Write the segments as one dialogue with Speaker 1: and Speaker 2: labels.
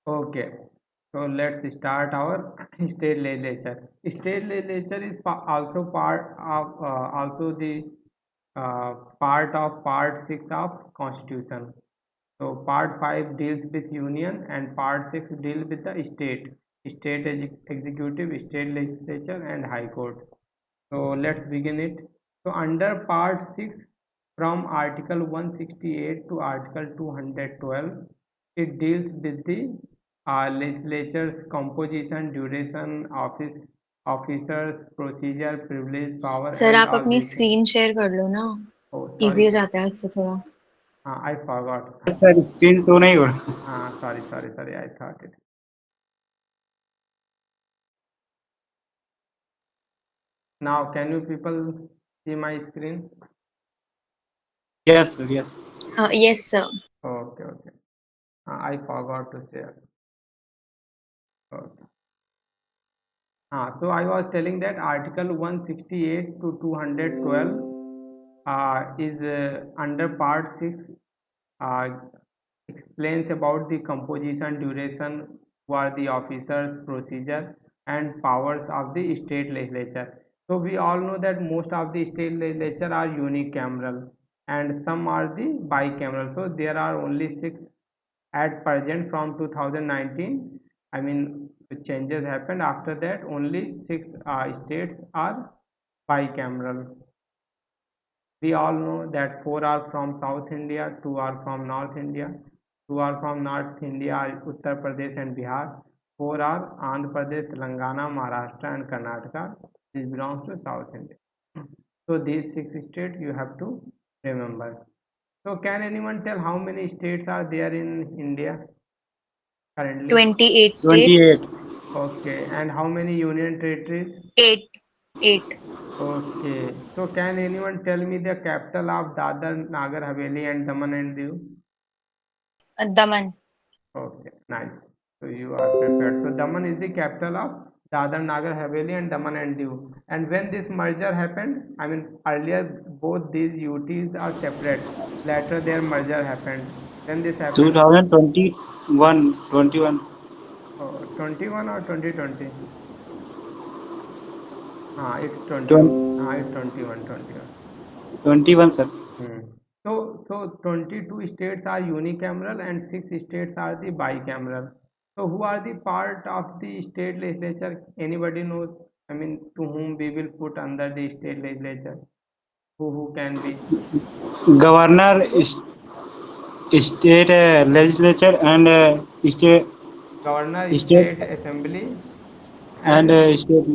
Speaker 1: Okay, so let's start our state legislature. State legislature is also part of also the part of Part 6 of Constitution. So Part 5 deals with union and Part 6 deals with the state executive, state legislature and high court. So let's begin it. So under Part 6, from Article 168 to Article 212, it deals with the legislature's composition, duration, officers, procedure, privilege, power,
Speaker 2: sir
Speaker 1: and
Speaker 2: आप
Speaker 1: all
Speaker 2: अपनी
Speaker 1: these things.
Speaker 2: Screen share कर लो ना,
Speaker 1: Oh,
Speaker 2: easy
Speaker 1: sorry.
Speaker 2: हो जाता है इससे थोड़ा।
Speaker 1: I forgot.
Speaker 3: Sir screen तो नहीं हो रहा।
Speaker 1: Sorry. I thought it. Now, can you people see my screen?
Speaker 3: Yes sir yes.
Speaker 2: Yes sir.
Speaker 1: Okay. I forgot to share. Okay. So I was telling that Article 168 to 212 is under Part 6, uh, explains about the composition, duration, who are the officers, procedure, and powers of the state legislature. So we all know that most of the state legislature are unicameral and some are the bicameral. So there are only six at present from 2019. I mean, the changes happened after that. Only six states are bicameral. We all know that four are from South India, two are from North India, two are from North India, Uttar Pradesh and Bihar, four are Andhra Pradesh, Telangana, Maharashtra and Karnataka. This belongs to South India. So these six states you have to remember. So can anyone tell how many states are there in India currently?
Speaker 2: 28 states।
Speaker 3: 28।
Speaker 1: Okay, and how many union territories?
Speaker 2: 8 8।
Speaker 1: Okay, so can anyone tell me the capital of Dadar, Nagar Haveli and Daman and Diu?
Speaker 2: Daman.
Speaker 1: Okay, nice. So you are prepared. So Daman is the capital of Dadar, Nagar Haveli and Daman and Diu. And when this merger happened, I mean earlier both these UTs are separate. Later their merger happened. When this happened?
Speaker 3: 2021
Speaker 1: 21 or 2020? It's 20.
Speaker 3: 20
Speaker 1: It's 21.
Speaker 3: 21 sir.
Speaker 1: Hmm. So 22 states are unicameral and six states are the bicameral. So who are the part of the state legislature? Anybody knows? I mean, to whom we will put under the state legislature? Who can be?
Speaker 3: Governor, state legislature and state
Speaker 1: Governor,
Speaker 3: state
Speaker 1: state assembly,
Speaker 3: and
Speaker 1: and state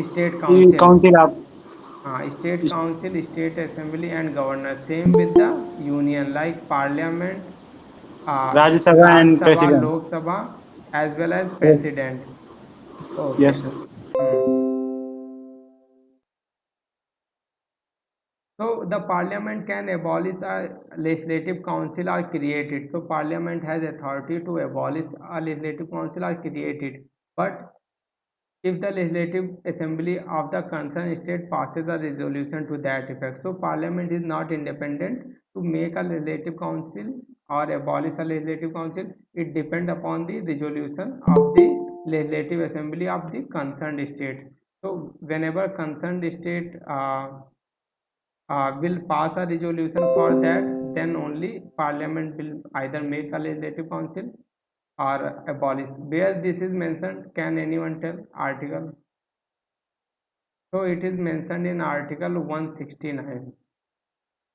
Speaker 3: state
Speaker 1: council.
Speaker 3: Council of
Speaker 1: State council, state assembly, and governor. Same with the union, like parliament,
Speaker 3: Rajya Sabha
Speaker 1: Raj
Speaker 3: and
Speaker 1: Sabha,
Speaker 3: president.
Speaker 1: Lok Sabha, as well as president.
Speaker 3: Yes
Speaker 1: Okay.
Speaker 3: Sir.
Speaker 1: Hmm. So the parliament can abolish a legislative council or create it. So parliament has authority to abolish a legislative council or create it. But if the legislative assembly of the concerned state passes a resolution to that effect, so parliament is not independent to make a legislative council or abolish a legislative council. It depends upon the resolution of the legislative assembly of the concerned state. So whenever concerned state will pass a resolution for that, then only parliament will either make a legislative council or abolish. Where this is mentioned, can anyone tell? Article? So it is mentioned in Article 169,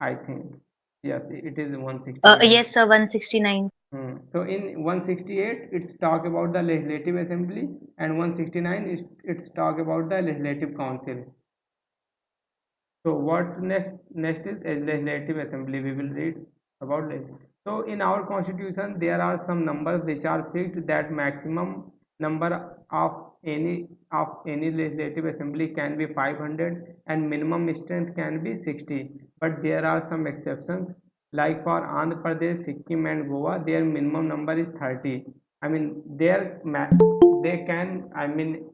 Speaker 1: I think. Yes, it is 169.
Speaker 2: Yes sir 169।
Speaker 1: So in 168, it's talk about the legislative assembly, and 169 is it's talk about the legislative council. So what next? Next is a legislative assembly. We will read about it. So in our constitution, there are some numbers which are fixed, that maximum number of any legislative assembly can be 500 and minimum strength can be 60. But there are some exceptions. Like for Andhra Pradesh, Sikkim, and Goa, their minimum number is 30. I mean, they can, I mean,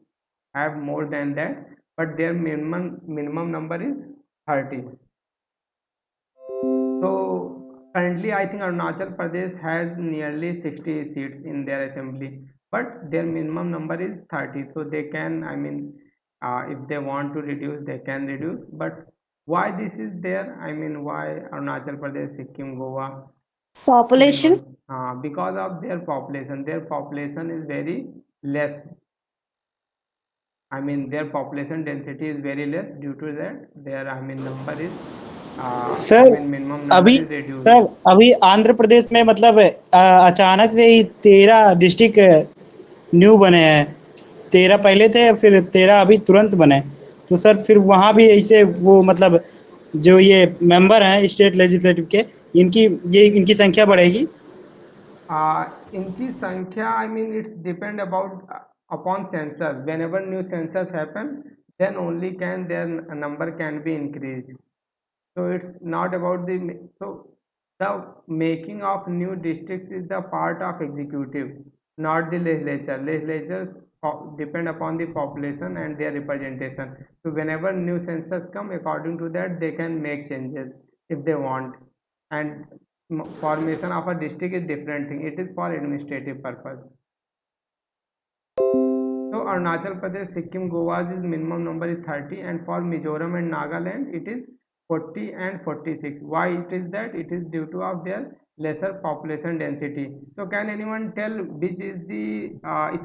Speaker 1: have more than that, but their minimum number is 30. So currently I think Arunachal Pradesh has nearly 60 seats in their assembly. but their minimum number is 30, so they can, I mean, if they want to reduce, they can reduce. But why this is there? I mean, why Arunachal Pradesh, Sikkim, Goa
Speaker 2: Population.
Speaker 1: minimum? Because of their population. Their population is very less. I mean, their population density is very less. Due to that, their, I mean, number is, I
Speaker 3: sir
Speaker 1: mean, minimum number
Speaker 3: अभी
Speaker 1: is reduced.
Speaker 3: Sir अभी आंध्र प्रदेश में मतलब अचानक से ही 13 district new बने हैं। 13 पहले थे, फिर 13 अभी तुरंत बने। तो सर फिर वहाँ भी ऐसे वो मतलब जो ये मेंबर हैं स्टेट लेजिस्लेटिव के, इनकी ये इनकी संख्या बढ़ेगी।
Speaker 1: इनकी संख्या, I mean, it's depend about upon census. Whenever new census happen, then only can their number can be increased. So it's not about the, so the making of new districts is the part of executive, not the legislature. Legislatures depend upon the population and their representation. So whenever new census come, according to that they can make changes if they want. And formation of a district is different thing, it is for administrative purpose. So Arunachal Pradesh, Sikkim, Goa's minimum number is 30, and for Mizoram and Nagaland it is 40 and 46. Why it is that? It is due to of their lesser population density. So can anyone tell which is the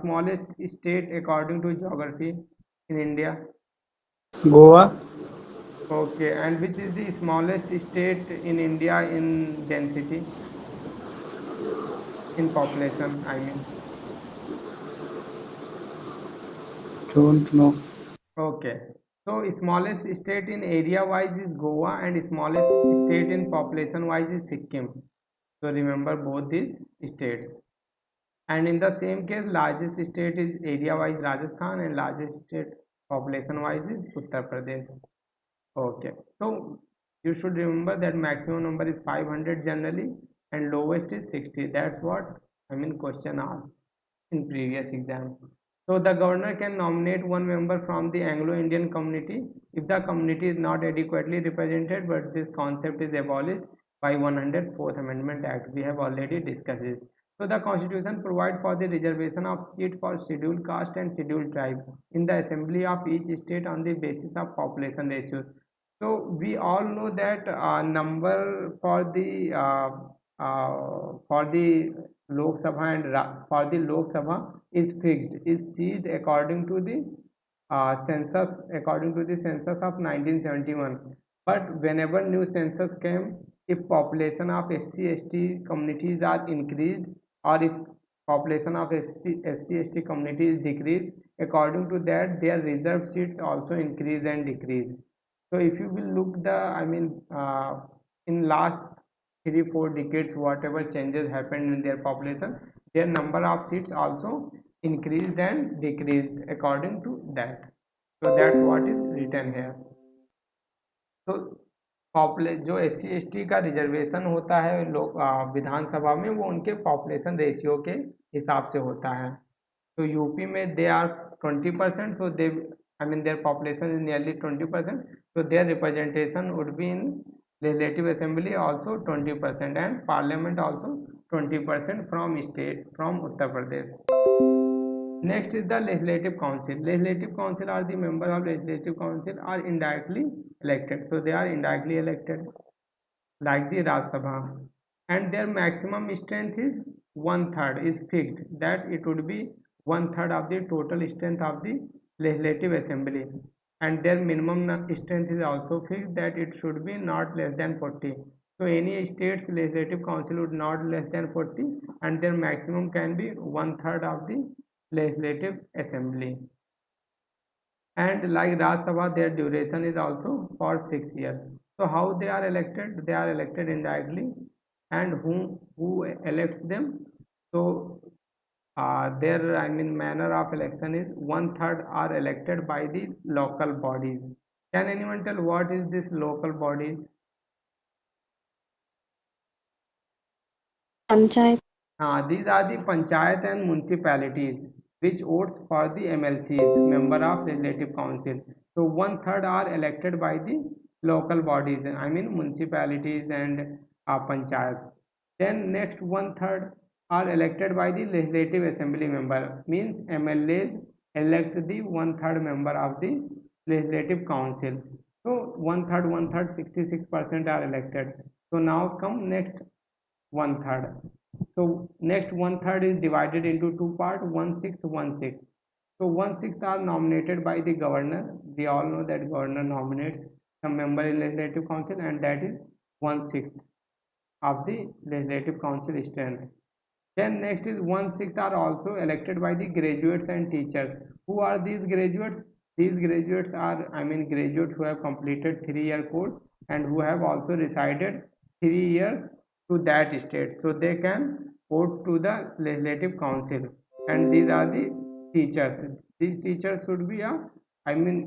Speaker 1: smallest state according to geography in India?
Speaker 3: Goa.
Speaker 1: Okay, and which is the smallest state in India in density, in population, I mean?
Speaker 3: Don't know.
Speaker 1: Okay, so smallest state in area wise is Goa, and smallest state in population wise is Sikkim. So remember both these states. And in the same case, largest state is area wise Rajasthan, and largest state population wise is Uttar Pradesh. Okay, so you should remember that maximum number is 500 generally, and lowest is 60. That's what, I mean, question asked in previous exam. So the governor can nominate one member from the Anglo-Indian community if the community is not adequately represented, but this concept is abolished by 104th Amendment Act. We have already discussed it. So the constitution provides for the reservation of seat for scheduled caste and scheduled tribe in the assembly of each state on the basis of population ratios. So we all know that number for the Lok Sabha and for the Lok Sabha is fixed, is changed according to the census, according to the census of 1971. But whenever new census came, if population of SC/ST communities are increased, or if population of SC/ST community is decreased, according to that their reserved seats also increase and decrease. So if you will look the, I mean, in last 3-4 decades, whatever changes happened in their population, their number of seats also increased and decreased according to that. So that's what is written here. तो जो SC/ST का reservation होता है लोग विधानसभा में, वो उनके population ratio के हिसाब से होता है. तो यूपी में they are 20%, so they, I mean, their population is nearly 20%, so their representation would be in legislative assembly also 20%, and parliament also 20% from state, from Uttar Pradesh. Next is the legislative council. Legislative council are the members of legislative council are indirectly elected, so they are indirectly elected like the Rajya Sabha, and their maximum strength is 1/3, is fixed, that it would be 1/3 of the total strength of the legislative assembly, and their minimum strength is also fixed, that it should be not less than 40. So any state's legislative council would not less than 40, and their maximum can be 1/3 of the legislative assembly. And like Rajya Sabha, their duration is also for 6 years. So how they are elected? They are elected indirectly, and who elects them? So their, I mean, manner of election is 1/3 are elected by the local bodies. Can anyone tell what is this local bodies?
Speaker 2: Panchayat.
Speaker 1: These are the panchayat and municipalities which votes for the MLCs, member of legislative council. So 1/3 are elected by the local bodies, I mean municipalities and panchayat. Then next 1/3 are elected by the legislative assembly member, means MLAs elect the one-third member of the legislative council. So one third 66% are elected. So now come next one-third. So next one-third is divided into two parts, 1/6, 1/6. So 1/6 are nominated by the governor. We all know that governor nominates some member in legislative council, and that is 1/6 of the legislative council strength. Then next is 1/6 are also elected by the graduates and teachers. Who are these graduates? These graduates are, I mean, graduates who have completed 3-year course and who have also resided 3 years to that state. So they can vote to the legislative council. And these are the teachers. These teachers should be a, I mean,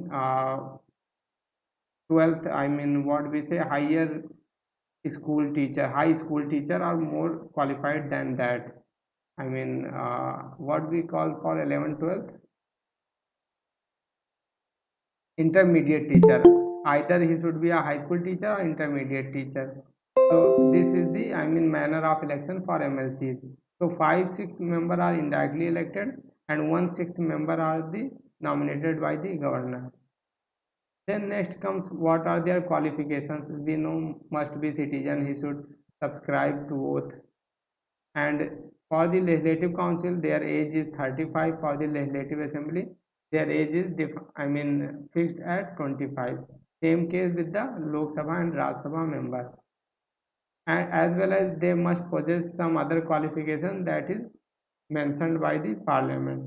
Speaker 1: 12th, I mean, what we say, higher school teacher, high school teacher are more qualified than that. I mean, what we call for 11, 12th, intermediate teacher. Either he should be a high school teacher or intermediate teacher. So this is the, I mean, manner of election for MLCs. So 5/6 member are indirectly elected, and 1/6 member are the nominated by the governor. Then next comes what are their qualifications. We know must be citizen, he should subscribe to oath. And for the legislative council, their age is 35. For the legislative assembly, their age is fixed at 25. Same case with the Lok Sabha and Raj Sabha member. And as well as they must possess some other qualification that is mentioned by the parliament.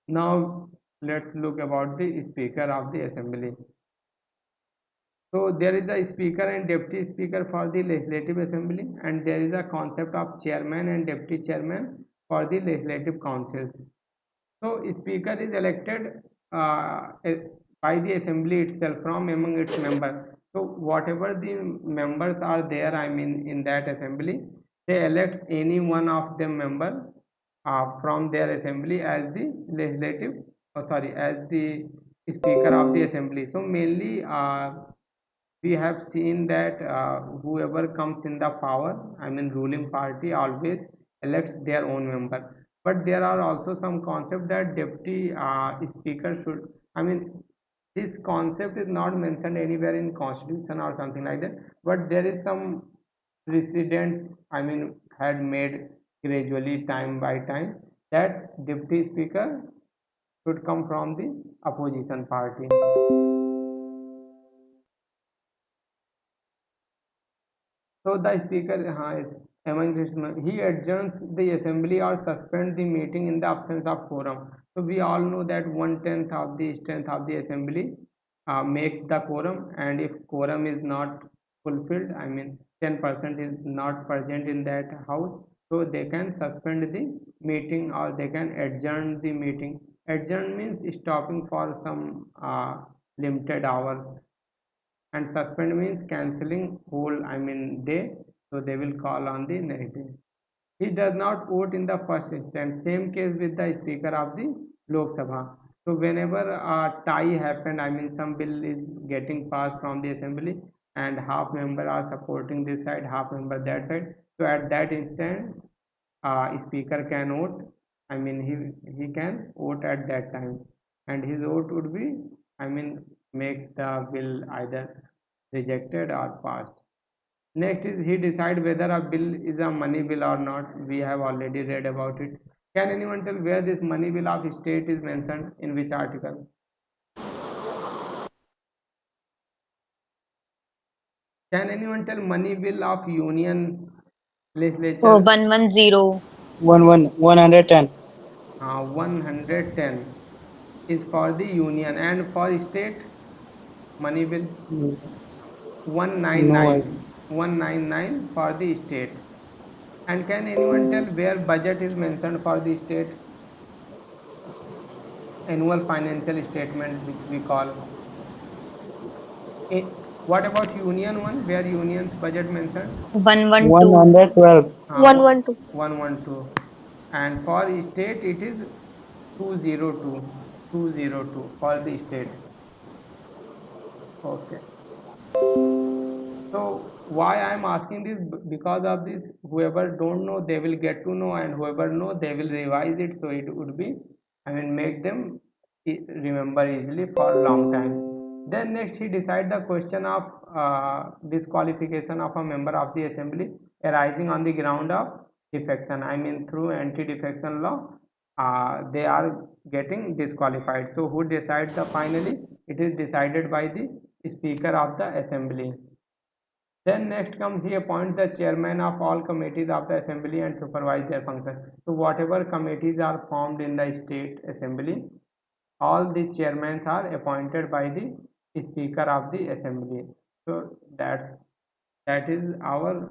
Speaker 1: Now let's look about the speaker of the assembly. So there is a speaker and deputy speaker for the legislative assembly, and there is a concept of chairman and deputy chairman for the legislative councils. So speaker is elected by the assembly itself from among its members. So whatever the members are there, I mean, in that assembly, they elect any one of them member from their assembly as the legislative, as the speaker of the assembly. So mainly we have seen that whoever comes in the power, I mean ruling party, always elects their own member. But there are also some concept that deputy speaker should, I mean, this concept is not mentioned anywhere in constitution or something like that, but there is some precedents, I mean, had made gradually time by time that deputy speaker should come from the opposition party. So the speaker, he adjourns the assembly or suspends the meeting in the absence of quorum. So we all know that 1/10 of the strength of the assembly makes the quorum, and if quorum is not fulfilled, I mean 10% is not present in that house, so they can suspend the meeting or they can adjourn the meeting. Adjourn means stopping for some limited hours, and suspend means cancelling whole, I mean, day. So they will call on the next day. He does not vote in the first instance. Same case with the speaker of the Lok Sabha. So whenever a tie happened, I mean, some bill is getting passed from the assembly and half member are supporting this side, half member that side, so at that instance speaker can vote, I mean, he can vote at that time, and his vote would be, I mean, makes the bill either rejected or passed. Next is he decide whether a bill is a money bill or not. We have already read about it. Can anyone tell where this money bill of state is mentioned, in which article? Can anyone tell money bill of union legislature?
Speaker 2: 110.
Speaker 3: 110.
Speaker 1: 110 is for the union, and for state money bill
Speaker 3: No
Speaker 1: 199,
Speaker 3: idea.
Speaker 1: 199 for the state. And can anyone tell where budget is mentioned for the state? Annual financial statement, which we call. Eh, what about union one? Where union's budget mentioned?
Speaker 2: 112.
Speaker 3: 112.
Speaker 2: 112.
Speaker 1: 112. And for state it is 202. 202 for the state. Okay. So why I am asking this? Because of this, whoever don't know, they will get to know, and whoever know, they will revise it. So it would be, I mean, make them remember easily for a long time. Then next, he decide the question of disqualification of a member of the assembly arising on the ground of defection. I mean, through anti-defection law, they are getting disqualified. So who decides the finally? It is decided by the Speaker of the Assembly. Then next comes, he appoints the chairman of all committees of the assembly and supervise their functions. So whatever committees are formed in the state assembly, all the chairmen are appointed by the speaker of the assembly. So that is our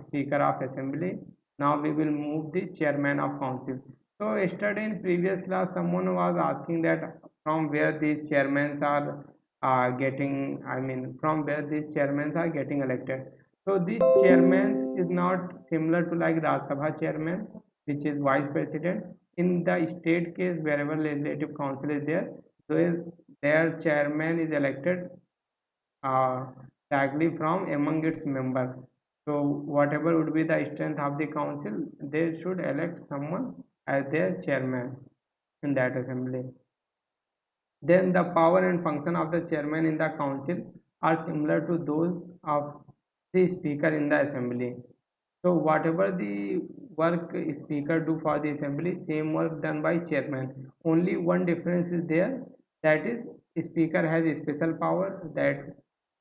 Speaker 1: speaker of assembly. Now we will move the chairman of council. So yesterday in previous class, someone was asking that from where these chairmen are getting, I mean, from where these chairmen are getting elected. So these chairmen is not similar to like Rajya Sabha chairman, which is vice president. In the state case, wherever legislative council is there, so their chairman is elected uh, directly from among its members. So whatever would be the strength of the council, they should elect someone as their chairman in that assembly. Then the power and function of the chairman in the council are similar to those of the speaker in the assembly. So whatever the work speaker do for the assembly, same work done by chairman. Only one difference is there, that is speaker has a special power that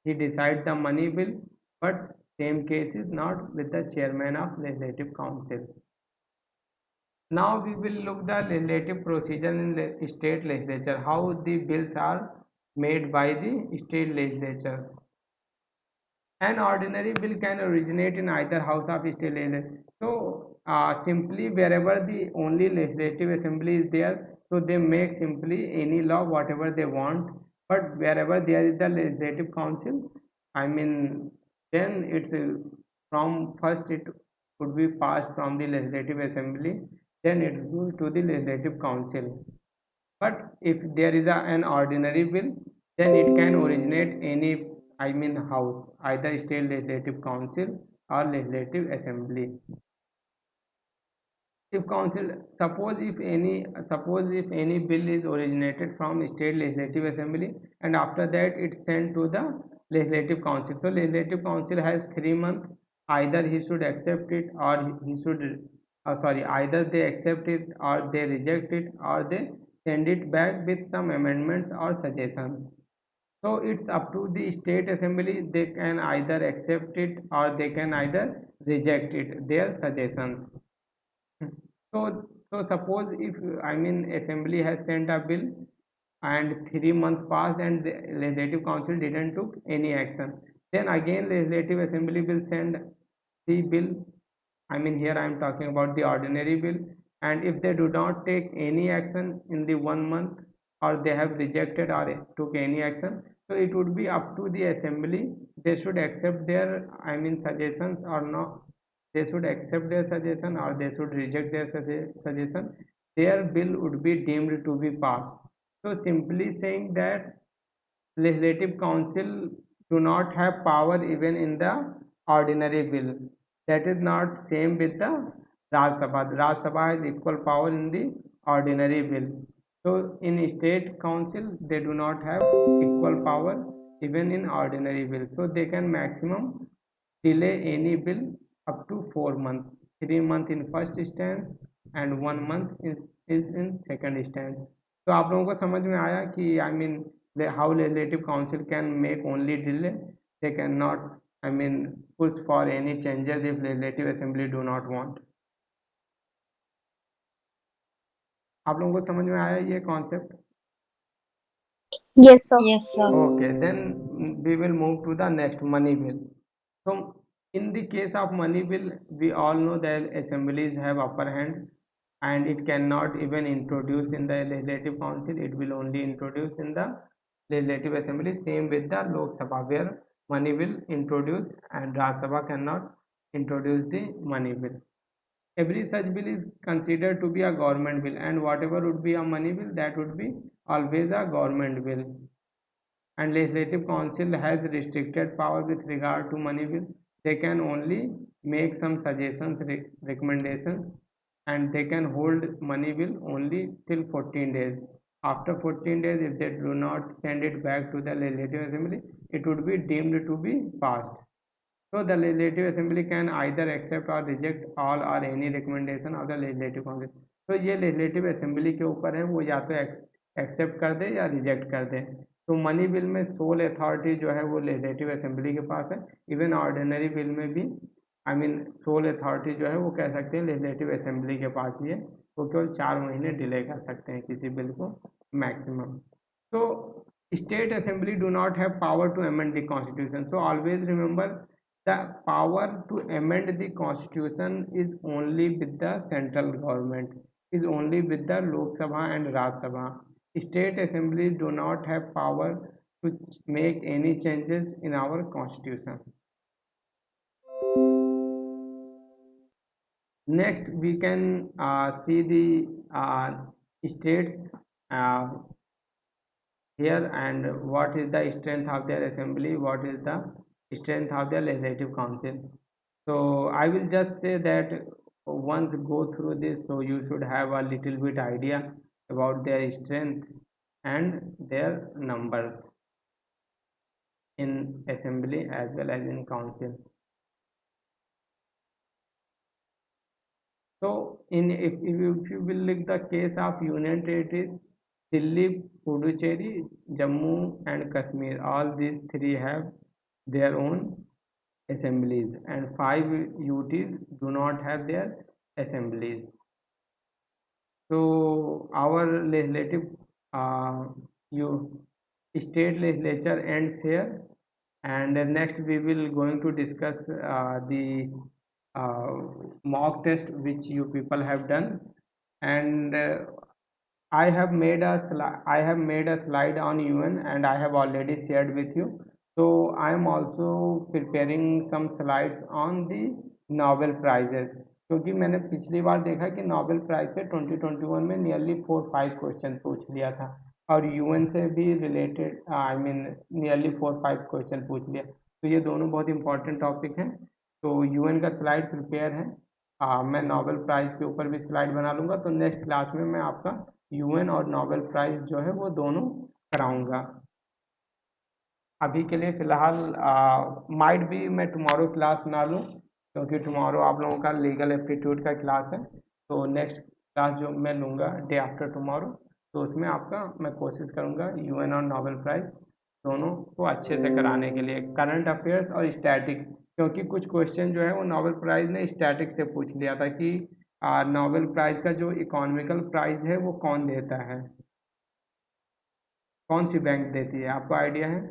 Speaker 1: he decides the money bill, but same case is not with the chairman of legislative council. Now we will look the legislative procedure in the state legislature, how the bills are made by the state legislatures. An ordinary bill can originate in either house of state legislature. So simply wherever the only legislative assembly is there, so they make simply any law whatever they want. But wherever there is the legislative council, I mean, then it's from first it would be passed from the legislative assembly, then it goes to the legislative council. But if there is an ordinary bill, then it can originate any, I mean, house, either state legislative council or legislative assembly. If council, suppose if any bill is originated from state legislative assembly and after that it's sent to the legislative council. So legislative council has 3 months. Either he should accept it or he should, sorry, either they accept it or they reject it or they send it back with some amendments or suggestions. So it's up to the state assembly. They can either accept it or they can either reject it, their suggestions. So suppose if, I mean, assembly has sent a bill and 3 months passed and the legislative council didn't took any action, then again legislative assembly will send the bill. I mean, here I am talking about the ordinary bill, and if they do not take any action in the 1 month or they have rejected or took any action, so it would be up to the assembly. They should accept their, I mean, suggestions or not. They should accept their suggestion or they should reject their suggestion. Their bill would be deemed to be passed. So simply saying that legislative council do not have power even in the ordinary bill, that is not same with the Raj Sabha. Raj Sabha has equal power in the ordinary bill. So in state council they do not have equal power even in ordinary bill. So they can maximum delay any bill up to 4 months, 3 months in first instance and 1 month is in second instance. तो आप लोगों को समझ में आया कि I mean how legislative council can make only delay, they cannot, I mean, push for any changes if legislative assembly do not want. आप लोगों को समझ में आया ये concept?
Speaker 2: Yes, sir.
Speaker 4: Yes, sir.
Speaker 1: Okay, then we will move to the next, money bill. So in the case of money bill, we all know that assemblies have upper hand and it cannot even introduce in the legislative council. It will only introduce in the legislative assembly. Same with the Lok Sabha, where money bill introduce and Raj Sabha cannot introduce the money bill. Every such bill is considered to be a government bill, and whatever would be a money bill, that would be always a government bill. And legislative council has restricted power with regard to money bill. they can only make some suggestions, recommendations, and they can hold money bill only till 14 days. After 14 days, if they do not send it back to the legislative assembly, it would be deemed to be passed. So the legislative assembly can either accept or reject all or any recommendation of the legislative council. तो ये legislative assembly के ऊपर है, वो या तो accept कर दे या रिजेक्ट कर दे। तो मनी बिल में सोल अथॉरिटी जो है वो लेजिस्लेटिव असेंबली के पास है। इवन ऑर्डिनरी बिल में भी आई मीन सोल अथॉरिटी जो है वो कह सकते हैं लेजिस्लेटिव असेंबली के पास ही है। वो केवल 4 महीने डिले कर सकते हैं किसी बिल को मैक्सिमम। तो state assembly do not have power to amend the constitution, so always remember the power to amend the constitution is only with the central government, is only with the Lok Sabha and Raj Sabha. State assemblies do not have power to make any changes in our constitution. Next we can see the states here and what is the strength of their assembly, what is the strength of their legislative council. So I will just say that once go through this, so you should have a little bit idea about their strength and their numbers in assembly as well as in council. So if you will look the case of union territories, Delhi, Puducherry, Jammu and Kashmir, all these three have their own assemblies, and 5 UTs do not have their assemblies. So our legislative you state legislature ends here, and next we will going to discuss the mock test which you people have done, and I have made a slide on UN and I have already shared with you. So I am also preparing some slides on the Nobel prizes, क्योंकि मैंने पिछली बार देखा कि Nobel prize से 2021 में nearly 4-5 question पूछ लिया था, और यूएन से भी related I mean nearly 4-5 question पूछ लिया। तो ये दोनों बहुत इंपॉर्टेंट टॉपिक हैं। तो यूएन का स्लाइड प्रिपेयर है, मैं नोबेल प्राइज़ के ऊपर भी स्लाइड बना लूँगा। तो नेक्स्ट क्लास में मैं आपका यूएन और नोबेल प्राइज़ जो है वो दोनों कराऊँगा। अभी के लिए फ़िलहाल माइट भी मैं टुमारो क्लास ना लूँ, क्योंकि टुमारो आप लोगों का लीगल एप्टीट्यूड का क्लास है। तो नेक्स्ट क्लास जो मैं लूँगा डे आफ्टर टुमारो, तो उसमें आपका मैं कोशिश करूँगा यूएन और नोबेल प्राइज़ दोनों को अच्छे से कराने के लिए, करंट अफेयर्स और स्टैटिक, क्योंकि कुछ क्वेश्चन जो है वो नोबेल प्राइज़ ने स्टैटिक से पूछ लिया था कि नोबेल प्राइज़ का जो इकोनॉमिकल प्राइज़ है वो कौन देता है, कौन सी बैंक देती है, आपको आइडिया है?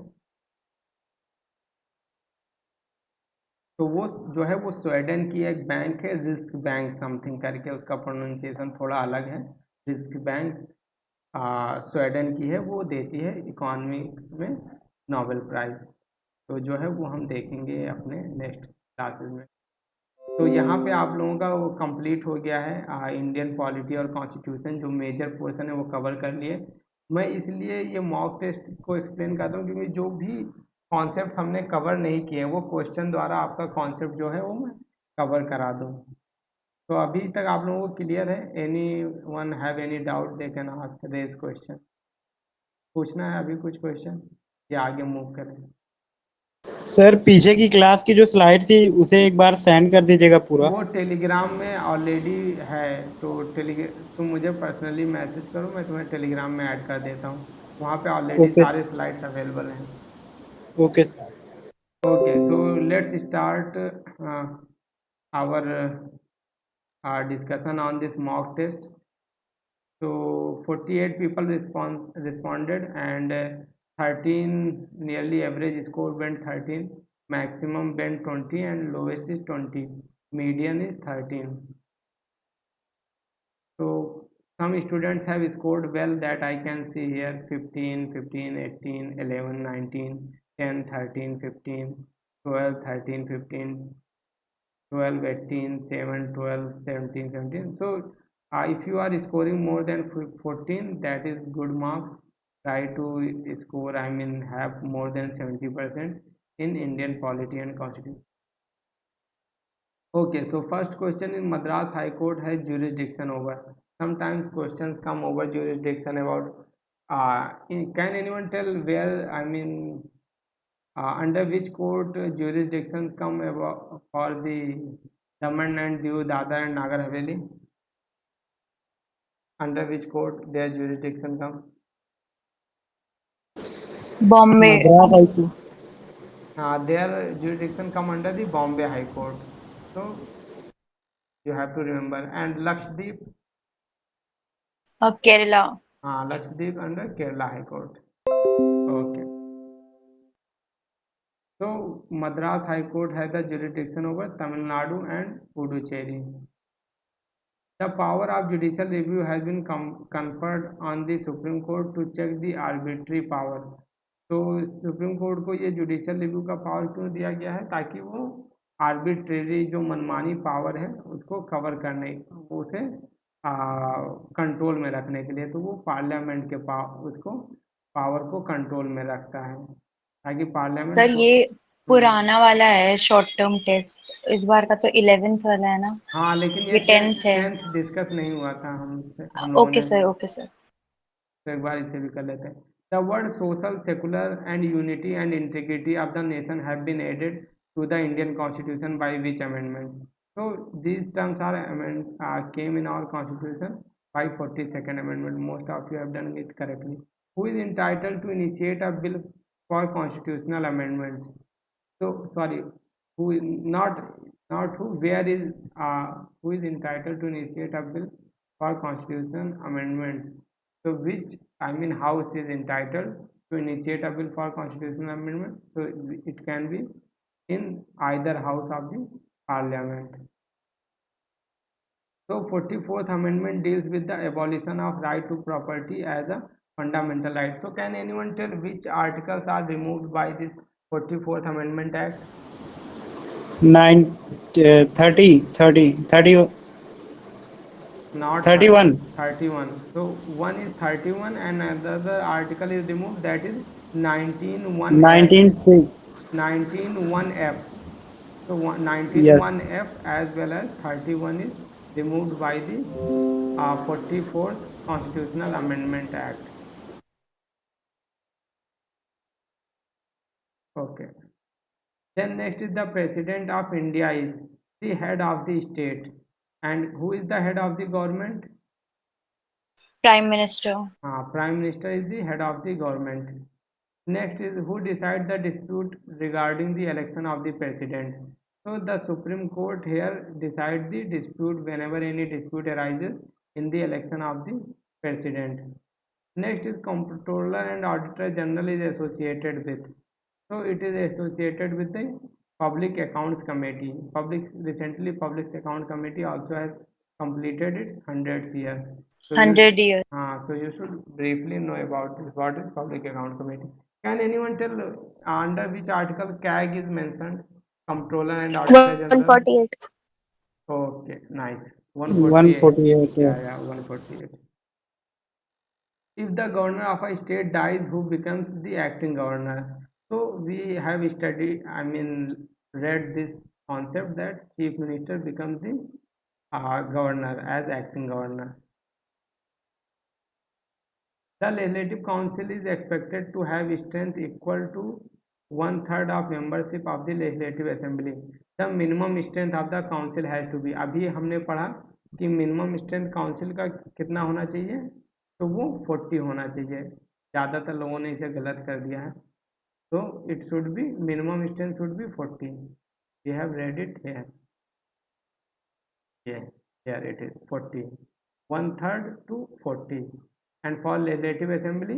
Speaker 1: तो वो जो है वो स्वीडन की एक बैंक है, रिस्क बैंक समथिंग करके, उसका प्रोनाउंसिएशन थोड़ा अलग है। रिस्क बैंक स्वीडन की है, वो देती है इकोनॉमिक्स में नोबेल प्राइज़। तो जो है वो हम देखेंगे अपने नेक्स्ट क्लासेस में। तो यहाँ पे आप लोगों का वो कंप्लीट हो गया है इंडियन पॉलिटी और कॉन्स्टिट्यूशन, जो मेजर पोर्शन है वो कवर कर लिए। मैं इसलिए ये मॉक टेस्ट को एक्सप्लेन करता हूँ क्योंकि जो भी कॉन्सेप्ट हमने कवर नहीं किए वो क्वेश्चन द्वारा आपका कॉन्सेप्ट जो है वो मैं कवर करा दूँ। तो अभी तक आप लोगों को क्लियर है? Anyone have any doubt they can ask raise question. पूछना है अभी कुछ क्वेश्चन या आगे मूव करें?
Speaker 3: सर पीछे की क्लास की जो स्लाइड थी उसे एक बार सेंड कर दीजिएगा पूरा।
Speaker 1: वो टेलीग्राम में ऑलरेडी है, तो तुम मुझे पर्सनली मैसेज करो, मैं तुम्हें टेलीग्राम में ऐड कर देता हूँ। वहाँ पे ऑलरेडी
Speaker 3: ओके
Speaker 1: सारे स्लाइड्स अवेलेबल हैं।
Speaker 3: Okay
Speaker 1: okay, so let's start our discussion on this mock test. So 48 people responded, and 13 nearly average score went 13, maximum went 20, and lowest is 20, median is 13. So some students have scored well, that I can see here: 15, 15, 18, 11, 19, 10, 13, 15, 12, 13, 15, 12, 18, 7, 12, 17, 17. So if you are scoring more than 14, that is good marks. Try to score, I mean have more than 70% in Indian polity and constitution. Okay, so first question in Madras High Court has jurisdiction over. Sometimes questions come over jurisdiction about. Can anyone tell where? Under which court jurisdictions come about for the Daman and Diu, Dadar and Nagar Haveli? Under which court their jurisdiction come?
Speaker 2: Bombay.
Speaker 3: Madras high court
Speaker 1: Their jurisdiction come under the Bombay High Court. So you have to remember. And Lakshadweep,
Speaker 2: Kerala.
Speaker 1: Lakshadweep under Kerala High Court. Okay. So Madras High Court has the jurisdiction over Tamil Nadu and Puducherry. The power of judicial review has been conferred on the Supreme Court to check the arbitrary power. तो supreme court को ये judicial review का power क्यों दिया गया है? ताकि वो आर्बिट्रेरी जो मनमानी पावर है उसको कवर करने, उसे कंट्रोल में रखने के लिए, तो वो पार्लियामेंट के उसको पावर को कंट्रोल में रखता है ताकि पार्लियामेंट
Speaker 2: सर ये पुराना वाला है शॉर्ट टर्म टेस्ट, इस बार का तो 11th वाला है ना,
Speaker 1: हाँ, लेकिन ये
Speaker 2: ये 10th है।
Speaker 1: 10th डिस्कस नहीं हुआ था हम लोगों
Speaker 2: ओके
Speaker 1: ने,
Speaker 2: सर, ओके सर।
Speaker 1: तो एक बार इसे भी कर लेते हैं. The word social, secular and unity and integrity of the nation have been added to the Indian Constitution by which amendment? So these terms came in our Constitution by 42nd Amendment. Most of you have done it correctly. Who is entitled to initiate a bill for constitutional amendments? So sorry, who is not who, where is who is entitled to initiate a bill for constitution amendment? So which house is entitled to initiate a bill for constitutional amendment? So it can be in either house of the parliament. So 44th amendment deals with the abolition of right to property as a fundamental right. So can anyone tell which articles are removed by this 44th amendment act?
Speaker 3: 9 30 30 30
Speaker 1: Not
Speaker 3: 31
Speaker 1: 31. So one is 31 and another article is removed, that is 19(1)(f).
Speaker 3: 19 6
Speaker 1: 19(1)(f). So
Speaker 3: yes
Speaker 1: 19(1)(f) as well as 31 is removed by the 44th Constitutional Amendment Act. Okay. Then next is the President of India is the head of the state. And who is the head of the government?
Speaker 2: Prime Minister.
Speaker 1: Prime Minister is the head of the government. Next is who decides the dispute regarding the election of the president. So the Supreme Court here decides the dispute whenever any dispute arises in the election of the president. Next is Comptroller and Auditor General is associated with. So it is associated with the Public Accounts Committee. Recently Public Account Committee also has completed its 100th year. So
Speaker 2: 100 years.
Speaker 1: so you should briefly know about this. What is Public Account Committee? Can anyone tell under which article CAG is mentioned? Comptroller and Auditor General.
Speaker 2: 148.
Speaker 1: Okay, nice.
Speaker 3: 148
Speaker 1: Yeah, 148. If the governor of a state dies, who becomes the acting governor? So we have studied, read this concept that chief minister becomes the governor as acting governor. The Legislative Council is expected to have strength equal to 1/3 of membership of the Legislative Assembly. The minimum strength of the council has to be. अभी हमने पढ़ा कि minimum strength council का कितना होना चाहिए, तो वो 40 होना चाहिए. ज़्यादातर लोगों ने इसे गलत कर दिया है, तो it should be minimum strength should be 40. We have read it here. Yeah, here it is 40. 1/3 to 40. And for Legislative Assembly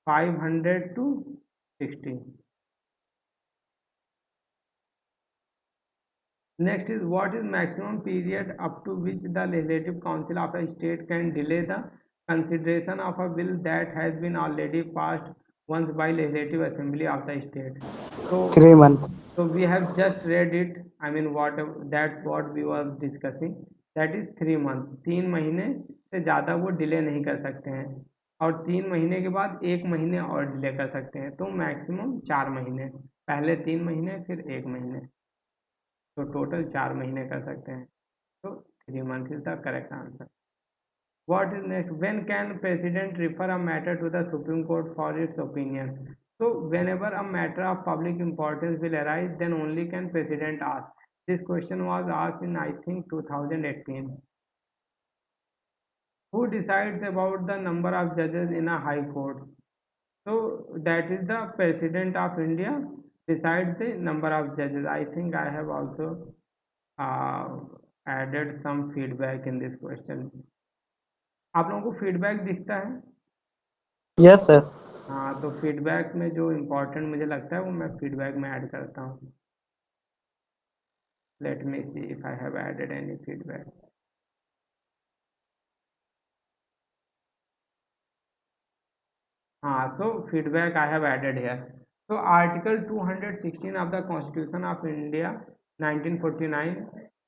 Speaker 1: 500 to 60. Next is what is maximum period up to which the Legislative Council of a state can delay the consideration of a bill that has been already passed once by Legislative Assembly of the state. So
Speaker 3: 3 months
Speaker 1: so we have just read it. What we were discussing, that is 3 months. 3 महीने से ज़्यादा वो delay नहीं कर सकते हैं, और 3 महीने के बाद 1 महीने और डिले कर सकते हैं. तो मैक्सिमम 4 महीने, पहले 3 महीने फिर 1 महीने. तो टोटल 4 महीने कर सकते हैं, तो 3 month is the correct answer. What is next? When can president refer a matter to the Supreme Court for its opinion? So whenever a matter of public importance will arise, then only can president ask. This question was asked in I think 2018. Who decides about the number of judges in a high court? So that is the president of India decides the number of judges. I think I have also uh, added some feedback in this question. आप लोगों को feedback दिखता है?
Speaker 3: Yes sir.
Speaker 1: हाँ, तो feedback में जो important मुझे लगता है वो मैं फीडबैक में ऐड करता हूँ। Let me see if I have added any feedback. हाँ, so feedback I have added here. So Article 216 of the Constitution of India 1949,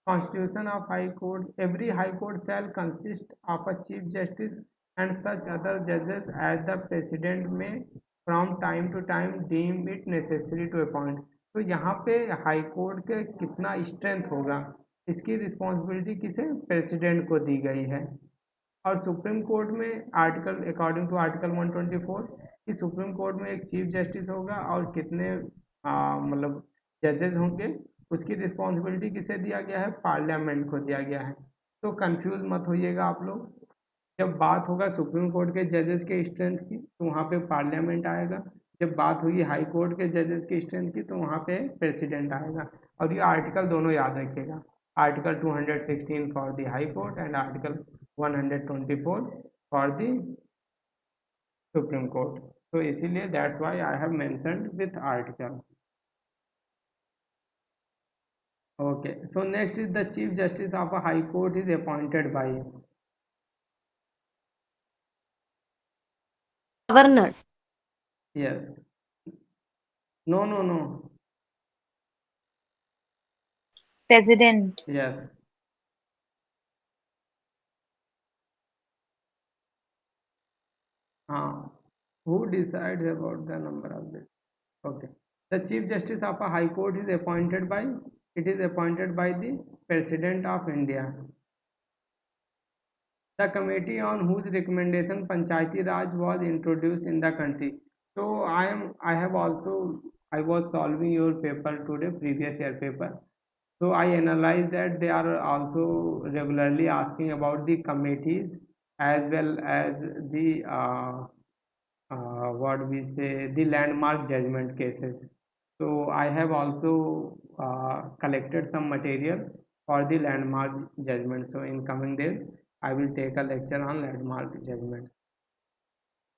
Speaker 1: Constitution of High Court, every High Court shall consist of a Chief Justice and such other judges as the President may from time to time deem it necessary to appoint. तो यहाँ पे high court के कितना strength होगा, इसकी responsibility किसे? President को दी गई है। और सुप्रीम कोर्ट में आर्टिकल अकॉर्डिंग टू आर्टिकल 124 कि सुप्रीम कोर्ट में एक चीफ जस्टिस होगा और कितने मतलब जजेस होंगे, उसकी रिस्पॉन्सिबिलिटी किसे दिया गया है? पार्लियामेंट को दिया गया है। तो कंफ्यूज मत होइएगा आप लोग, जब बात होगा सुप्रीम कोर्ट के जजेस के स्ट्रेंथ की तो वहाँ पे पार्लियामेंट आएगा, जब बात होगी हाई कोर्ट के जजेस के स्ट्रेंथ की तो वहाँ पे प्रेसिडेंट आएगा। और ये आर्टिकल दोनों याद रखिएगा, article 216 for the high court and article 124 for the supreme court. तो इसीलिए that's why I have mentioned with article. Okay, so next is the chief justice of a high court is appointed by
Speaker 4: Governor.
Speaker 1: Yes, no no no,
Speaker 2: President.
Speaker 1: Yes, हाँ, who decides about the number of this? Okay, the chief justice of a high court is appointed by, it is appointed by the president of India. The committee on whose recommendation Panchayati Raj was introduced in the country. So I was solving your paper today, previous year paper. So I analyzed that they are also regularly asking about the committees as well as the what we say, the landmark judgment cases. So I have also collected some material for the landmark judgment. So in coming days I will take a lecture on landmark judgment.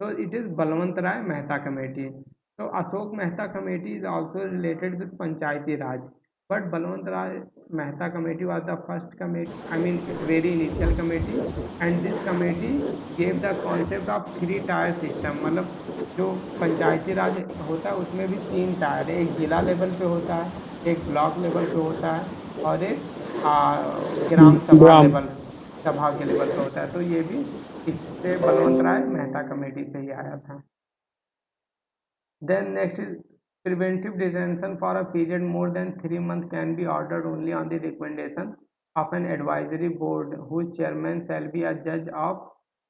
Speaker 1: So it is Balwant Rai Mehta committee. So Ashok Mehta committee is also related with Panchayati Raj, but Balwant Rai Mehta committee was the first committee, I mean very initial committee, and this committee gave the concept of 3-tier system. मतलब जो पंचायती राज होता है उसमें भी 3 tyre है, एक जिला level पे होता है, एक ब्लॉक लेवल पे होता है और एक ग्राम सभा लेवल, सभा के लेवल पे होता है। तो ये भी इससे बलवंत राय मेहता कमेटी से ही आया था। Then next is preventive detention for a period more than 3 months can be ordered only on the recommendation of an advisory board whose chairman shall be a judge of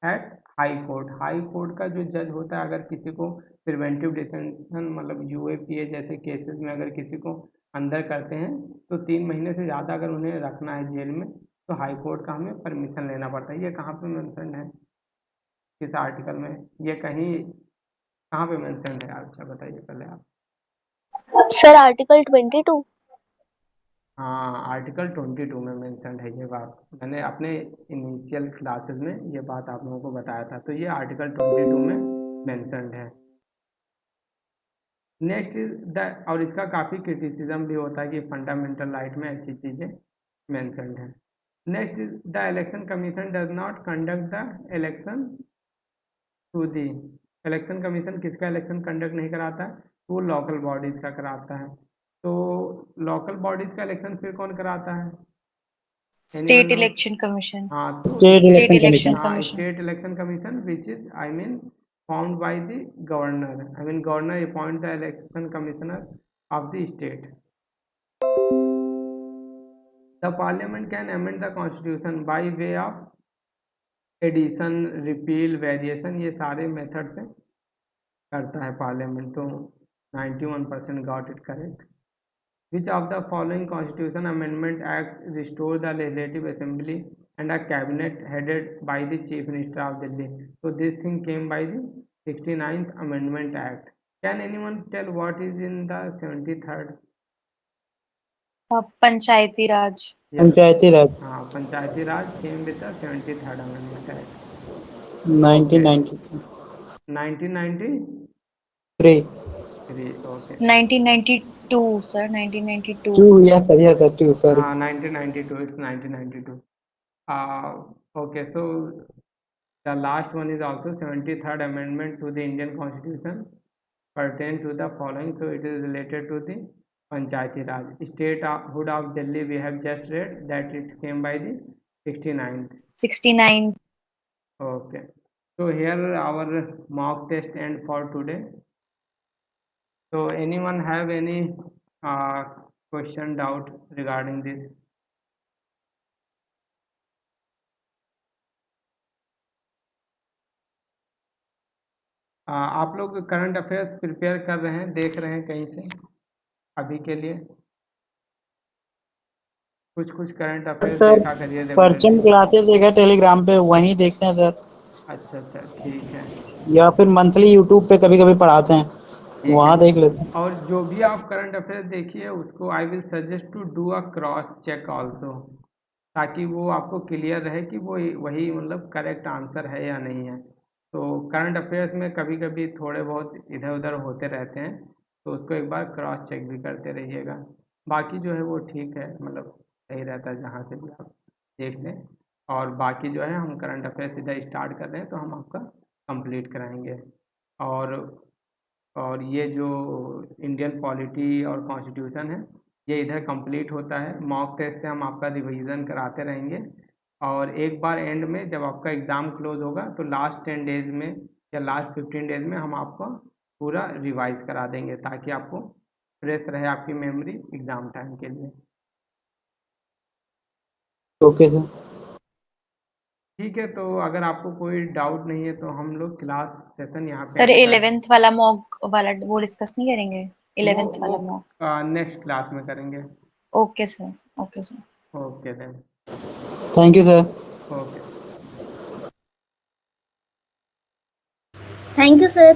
Speaker 1: at high court. High court का जो जज होता है, अगर किसी को preventive detention मतलब UAPA जैसे केसेस में अगर किसी को अंदर करते हैं तो 3 महीने से ज़्यादा अगर उन्हें रखना है जेल में तो हाई कोर्ट का हमें परमिशन लेना पड़ता है। ये कहाँ पे मेंशन है, किस आर्टिकल में, ये कहीं कहाँ पे मेंशन है? अच्छा बताइए पहले आप।
Speaker 4: Sir, Article 22.
Speaker 1: हाँ, आर्टिकल 22 में मेंशन है ये बात, मैंने अपने इनिशियल क्लासेस में ये बात आप लोगों को बताया था। तो ये आर्टिकल 22 में मेंशनड है। नेक्स्ट इज द, और इसका काफ़ी क्रिटिसिज्म भी होता है कि फंडामेंटल राइट में ऐसी चीज़ें मेंशनड है। Next is the election commission does not conduct the election to the, election commission किसका इलेक्शन कंडक्ट नहीं कराता है? वो लोकल बॉडीज़ का कराता है। तो लोकल बॉडीज़ का इलेक्शन फिर कौन कराता है?
Speaker 2: State Election Commission.
Speaker 1: हाँ, तो
Speaker 3: state
Speaker 2: State
Speaker 3: election
Speaker 2: Election
Speaker 3: commission.
Speaker 1: हाँ,
Speaker 2: Commission.
Speaker 1: State election commission which is I mean found by the governor, I mean governor appoint the election commissioner of the state. The parliament can amend the constitution by way of addition, repeal, variation, ये सारे method से करता है parliament. तो 91% got it correct. Which of the following constitution amendment acts restore the legislative assembly and a cabinet headed by the chief minister of Delhi? तो this thing came by the 69th amendment act. Can anyone tell what is in the 73rd?
Speaker 2: Panchayati Raj.
Speaker 1: Yes.
Speaker 3: Panchayati Raj
Speaker 1: हाँ, Panchayati Raj came with the 73rd amendment act.
Speaker 3: 1993
Speaker 1: 1993। Okay.
Speaker 2: 1992 sir, 1992।
Speaker 3: Two या sir two sorry
Speaker 1: 1992, it's 1992. Okay, so the last one is also 73rd amendment to the Indian Constitution pertain to the following. So it is related to the Panchayati Raj. Statehood of Delhi we have just read that it came by the 69th.
Speaker 2: 69।
Speaker 1: Okay, so here our mock test end for today. So anyone have any question, doubt regarding this? आप लोग current affairs prepare कर रहे हैं, देख रहे हैं कहीं से अभी के लिए? कुछ करंट अफेयर्स
Speaker 3: सर
Speaker 1: देखा करिए
Speaker 3: परचम
Speaker 1: रेगुलरली।
Speaker 3: क्लासेस एक है टेलीग्राम पे, वहीं देखते हैं सर,
Speaker 1: अच्छा, ठीक है।
Speaker 3: या फिर मंथली यूट्यूब पे कभी कभी पढ़ाते हैं,
Speaker 1: ठीक है।
Speaker 3: वहाँ देख लेते हैं।
Speaker 1: और जो भी आप करंट अफेयर्स देखिए उसको I will suggest to do a cross check also, ताकि वो आपको क्लियर रहे कि वो वही मतलब करेक्ट आंसर है या नहीं है। तो करंट अफेयर्स में कभी कभी थोड़े बहुत इधर उधर होते रहते हैं, तो उसको एक बार क्रॉस चेक भी करते रहिएगा। बाकी जो है वो ठीक है, मतलब सही रहता है जहाँ से भी आप देख लें। और बाकी जो है हम करंट अफेयर्स सीधा स्टार्ट कर रहे हैं तो हम आपका कंप्लीट कराएंगे। और ये जो इंडियन पॉलिटी और कॉन्स्टिट्यूशन है ये इधर कंप्लीट होता है। मॉक टेस्ट से हम आपका रिवीजन कराते रहेंगे, और एक बार एंड में जब आपका एग्ज़ाम क्लोज होगा तो लास्ट 10 डेज में या लास्ट 15 डेज में हम आपको पूरा रिवाइज करा देंगे, ताकि आपको फ्रेश रहे आपकी मेमोरी एग्ज़ाम टाइम के लिए।
Speaker 3: Okay sir.
Speaker 1: ठीक है, तो अगर आपको कोई डाउट नहीं है तो हम लोग क्लास सेशन यहाँ पे
Speaker 2: सर
Speaker 1: एंड कर
Speaker 2: 11th वाला मॉक वाला वो डिस्कस नहीं करेंगे?
Speaker 1: वो
Speaker 2: 11th वाला
Speaker 1: वो
Speaker 2: मॉक।
Speaker 1: नेक्स्ट क्लास में करेंगे।
Speaker 2: Okay sir, okay sir.
Speaker 1: Okay then.
Speaker 3: Thank you sir.
Speaker 1: Okay.
Speaker 4: Thank you, sir.